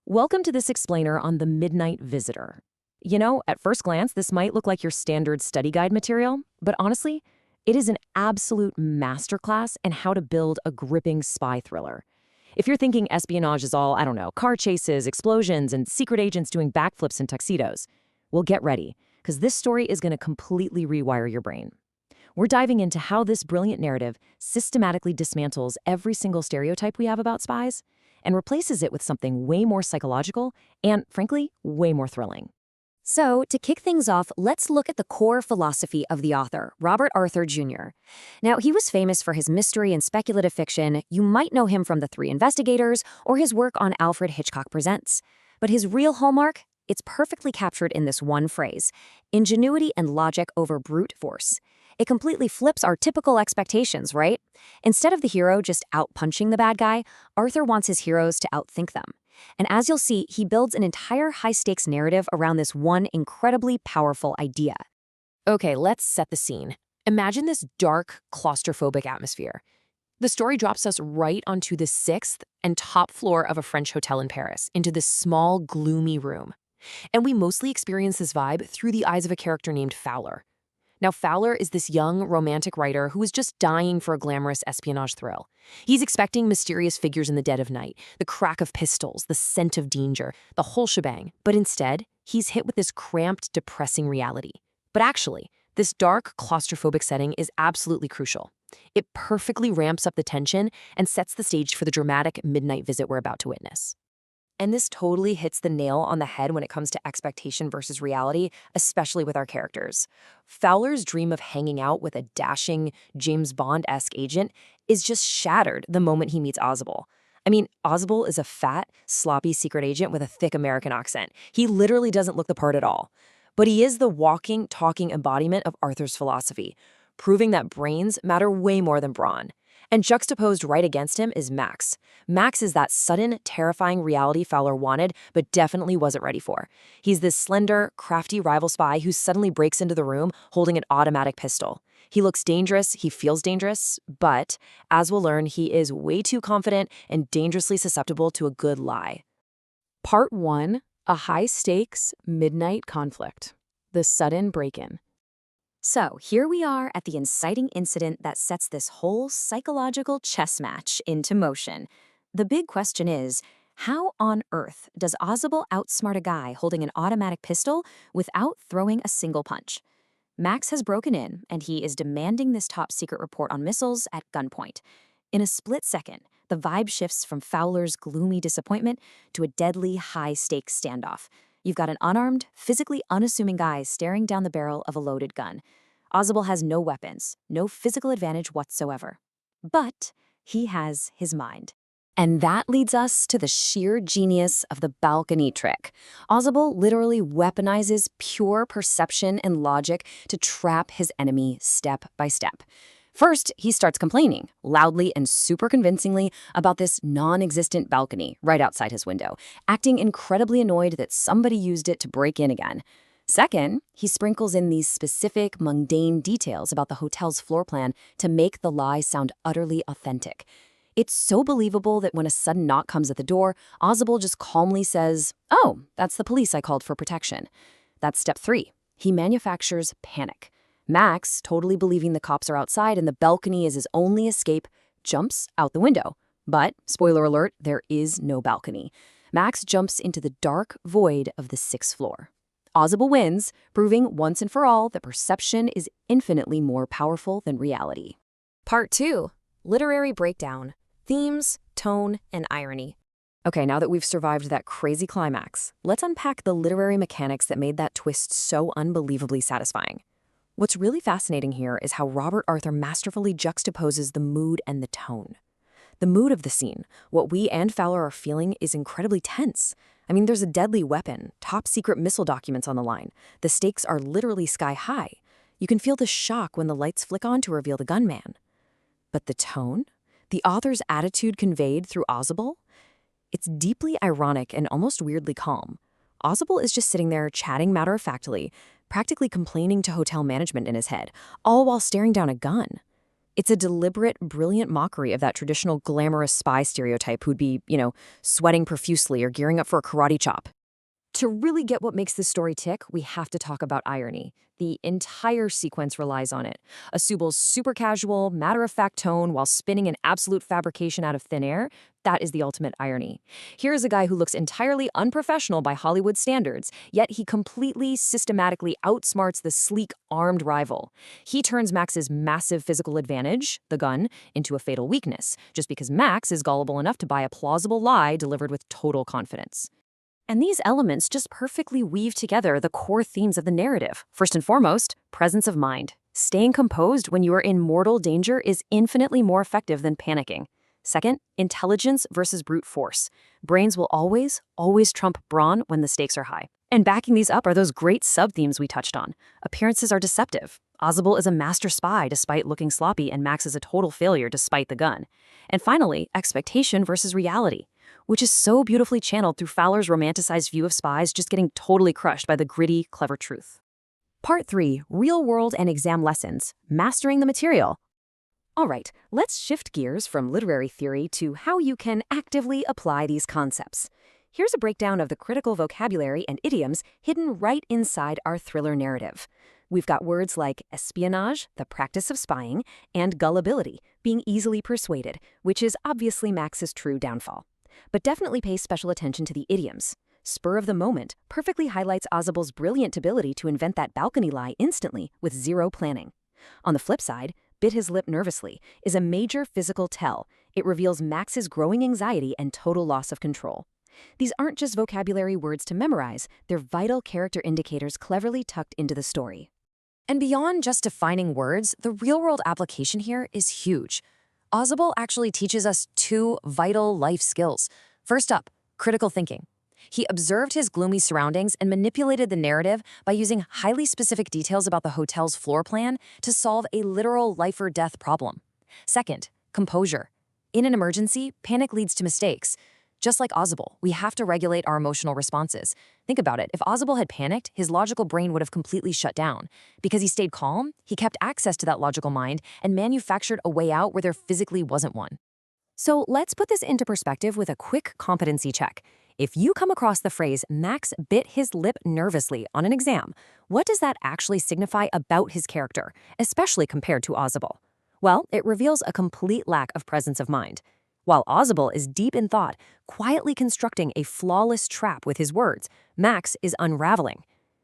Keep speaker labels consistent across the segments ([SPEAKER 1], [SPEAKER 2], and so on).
[SPEAKER 1] Welcome to this explainer on the Midnight Visitor. You know, at first glance, this might look like your standard study guide material, but honestly, it is an absolute masterclass in how to build a gripping spy thriller. If you're thinking espionage is all, I don't know, car chases, explosions, and secret agents doing backflips in tuxedos, well, get ready, because this story is going to completely rewire your brain. We're diving into how this brilliant narrative systematically dismantles every single stereotype we have about spies and replaces it with something way more psychological and, frankly, way more thrilling.
[SPEAKER 2] So, to kick things off, let's look at the core philosophy of the author, Robert Arthur Jr. Now, he was famous for his mystery and speculative fiction. You might know him from The Three Investigators or his work on Alfred Hitchcock Presents. But his real hallmark? It's perfectly captured in this one phrase: ingenuity and logic over brute force. It completely flips our typical expectations, right? Instead of the hero just out-punching the bad guy, Arthur wants his heroes to outthink them. And as you'll see, he builds an entire high-stakes narrative around this one incredibly powerful idea.
[SPEAKER 1] Okay, let's set the scene. Imagine this dark, claustrophobic atmosphere. The story drops us right onto the sixth and top floor of a French hotel in Paris, into this small, gloomy room. And we mostly experience this vibe through the eyes of a character named Fowler. Now, Fowler is this young, romantic writer who is just dying for a glamorous espionage thrill. He's expecting mysterious figures in the dead of night, the crack of pistols, the scent of danger, the whole shebang. But instead, he's hit with this cramped, depressing reality. But actually, this dark, claustrophobic setting is absolutely crucial. It perfectly ramps up the tension and sets the stage for the dramatic midnight visit we're about to witness. And this totally hits the nail on the head when it comes to expectation versus reality, especially with our characters. Fowler's dream of hanging out with a dashing, James Bond-esque agent is just shattered the moment he meets Ausable. I mean, Ausable is a fat, sloppy secret agent with a thick American accent. He literally doesn't look the part at all. But he is the walking, talking embodiment of Arthur's philosophy, proving that brains matter way more than brawn. And juxtaposed right against him is Max. Max is that sudden, terrifying reality Fowler wanted, but definitely wasn't ready for. He's this slender, crafty rival spy who suddenly breaks into the room holding an automatic pistol. He looks dangerous, he feels dangerous, but, as we'll learn, he is way too confident and dangerously susceptible to a good lie. Part 1. A high-stakes, midnight conflict. The sudden break-in.
[SPEAKER 2] So, here we are at the inciting incident that sets this whole psychological chess match into motion. The big question is, how on earth does Ausable outsmart a guy holding an automatic pistol without throwing a single punch? Max has broken in, and he is demanding this top-secret report on missiles at gunpoint. In a split second, the vibe shifts from Fowler's gloomy disappointment to a deadly high-stakes standoff. You've got an unarmed, physically unassuming guy staring down the barrel of a loaded gun. Ausable has no weapons, no physical advantage whatsoever. But he has his mind. And that leads us to the sheer genius of the balcony trick. Ausable literally weaponizes pure perception and logic to trap his enemy step by step. First, he starts complaining, loudly and super convincingly, about this non-existent balcony right outside his window, acting incredibly annoyed that somebody used it to break in again. Second, he sprinkles in these specific, mundane details about the hotel's floor plan to make the lie sound utterly authentic. It's so believable that when a sudden knock comes at the door, Ausable just calmly says, "Oh, that's the police I called for protection." That's step 3. He manufactures panic. Max, totally believing the cops are outside and the balcony is his only escape, jumps out the window. But, spoiler alert, there is no balcony. Max jumps into the dark void of the 6th floor. Ausable wins, proving once and for all that perception is infinitely more powerful than reality. Part 2. Literary breakdown. Themes, tone, and irony. Okay, now that we've survived that crazy climax, let's unpack the literary mechanics that made that twist so unbelievably satisfying. What's really fascinating here is how Robert Arthur masterfully juxtaposes the mood and the tone. The mood of the scene, what we and Fowler are feeling, is incredibly tense. I mean, there's a deadly weapon, top-secret missile documents on the line. The stakes are literally sky-high. You can feel the shock when the lights flick on to reveal the gunman. But the tone? The author's attitude conveyed through Ausable? It's deeply ironic and almost weirdly calm. Ausable is just sitting there chatting matter-of-factly, practically complaining to hotel management in his head, all while staring down a gun. It's a deliberate, brilliant mockery of that traditional glamorous spy stereotype who'd be, sweating profusely or gearing up for a karate chop. To really get what makes this story tick, we have to talk about irony. The entire sequence relies on it. Ausable's super casual, matter-of-fact tone while spinning an absolute fabrication out of thin air, that is the ultimate irony. Here is a guy who looks entirely unprofessional by Hollywood standards, yet he completely, systematically outsmarts the sleek, armed rival. He turns Max's massive physical advantage, the gun, into a fatal weakness, just because Max is gullible enough to buy a plausible lie delivered with total confidence. And these elements just perfectly weave together the core themes of the narrative. First and foremost, presence of mind. Staying composed when you are in mortal danger is infinitely more effective than panicking. Second, intelligence versus brute force. Brains will always, always trump brawn when the stakes are high. And backing these up are those great sub-themes we touched on. Appearances are deceptive. Ausable is a master spy despite looking sloppy, and Max is a total failure despite the gun. And finally, expectation versus reality, which is so beautifully channeled through Fowler's romanticized view of spies just getting totally crushed by the gritty, clever truth. Part 3, Real-World and Exam Lessons, Mastering the Material. All right, let's shift gears from literary theory to how you can actively apply these concepts. Here's a breakdown of the critical vocabulary and idioms hidden right inside our thriller narrative. We've got words like espionage, the practice of spying, and gullibility, being easily persuaded, which is obviously Max's true downfall. But definitely pay special attention to the idioms. Spur of the moment perfectly highlights Ausable's brilliant ability to invent that balcony lie instantly with zero planning. On the flip side, bit his lip nervously is a major physical tell. It reveals Max's growing anxiety and total loss of control. These aren't just vocabulary words to memorize, they're vital character indicators cleverly tucked into the story. And beyond just defining words, the real-world application here is huge. Ausable actually teaches us two vital life skills. First up, critical thinking. He observed his gloomy surroundings and manipulated the narrative by using highly specific details about the hotel's floor plan to solve a literal life-or-death problem. Second, composure. In an emergency, panic leads to mistakes. Just like Ausable, we have to regulate our emotional responses. Think about it. If Ausable had panicked, his logical brain would have completely shut down. Because he stayed calm, he kept access to that logical mind and manufactured a way out where there physically wasn't one. So let's put this into perspective with a quick competency check. If you come across the phrase, Max bit his lip nervously on an exam, what does that actually signify about his character, especially compared to Ausable? Well, it reveals a complete lack of presence of mind. While Ausable is deep in thought, quietly constructing a flawless trap with his words, Max is unraveling.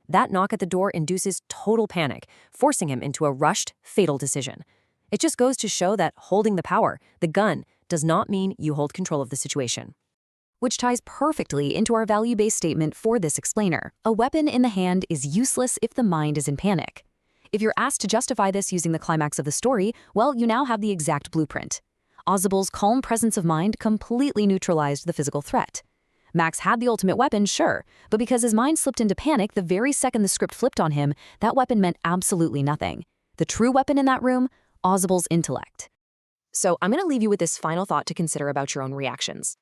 [SPEAKER 2] That knock at the door induces total panic, forcing him into a rushed, fatal decision. It just goes to show that holding the power, the gun, does not mean you hold control of the situation. Which ties perfectly into our value-based statement for this explainer. A weapon in the hand is useless if the mind is in panic. If you're asked to justify this using the climax of the story, well, you now have the exact blueprint. Ausable's calm presence of mind completely neutralized the physical threat. Max had the ultimate weapon, sure, but because his mind slipped into panic the very second the script flipped on him, that weapon meant absolutely nothing. The true weapon in that room? Ausable's intellect. So I'm going to leave you with this final thought to consider about your own reactions.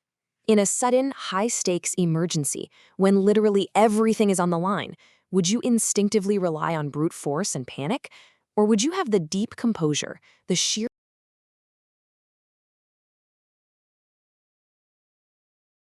[SPEAKER 2] In a sudden, high-stakes emergency, when literally everything is on the line, would you instinctively rely on brute force and panic? Or would you have the deep composure, the sheer